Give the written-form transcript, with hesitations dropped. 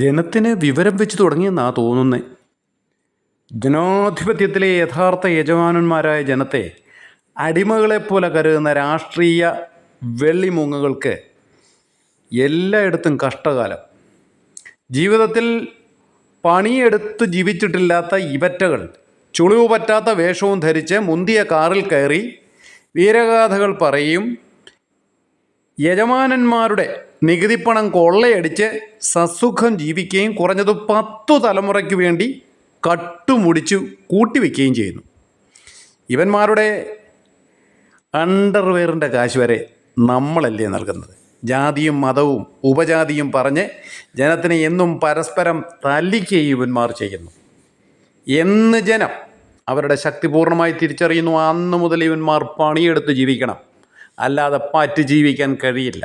ജനത്തിന് വിവരം വെച്ച് തുടങ്ങിയെന്നാ തോന്നുന്നത്. ജനാധിപത്യത്തിലെ യഥാർത്ഥ യജമാനന്മാരായ ജനത്തെ അടിമകളെപ്പോലെ കരുതുന്ന രാഷ്ട്രീയ വെള്ളിമൂങ്ങകൾക്ക് എല്ലായിടത്തും കഷ്ടകാലം. ജീവിതത്തിൽ പണിയെടുത്ത് ജീവിച്ചിട്ടില്ലാത്ത ഇവറ്റകൾ ചുളിവ് പറ്റാത്ത വേഷവും ധരിച്ച് മുന്തിയ കാറിൽ കയറി വീരഗാഥകൾ പറയും. യജമാനന്മാരുടെ നികുതിപ്പണം കൊള്ളയടിച്ച് സസുഖം ജീവിക്കുകയും കുറഞ്ഞത് 10 തലമുറയ്ക്ക് വേണ്ടി കട്ടുമുടിച്ച് കൂട്ടിവെക്കുകയും ചെയ്യുന്നു. ഇവന്മാരുടെ അണ്ടർവെയറിൻ്റെ കാശ് വരെ നമ്മളല്ലേ നൽകുന്നത്. ജാതിയും മതവും ഉപജാതിയും പറഞ്ഞ് ജനത്തിനെ എന്നും പരസ്പരം തല്ലിക്കുകയും ഇവന്മാർ ചെയ്യുന്നു. എന്ന് ജനം അവരുടെ ശക്തി പൂർണ്ണമായി തിരിച്ചറിയുന്നു, അന്ന് മുതൽ ഇവന്മാർ പണിയെടുത്ത് ജീവിക്കണം, അല്ലാതെ പറ്റ് ജീവിക്കാൻ കഴിയില്ല.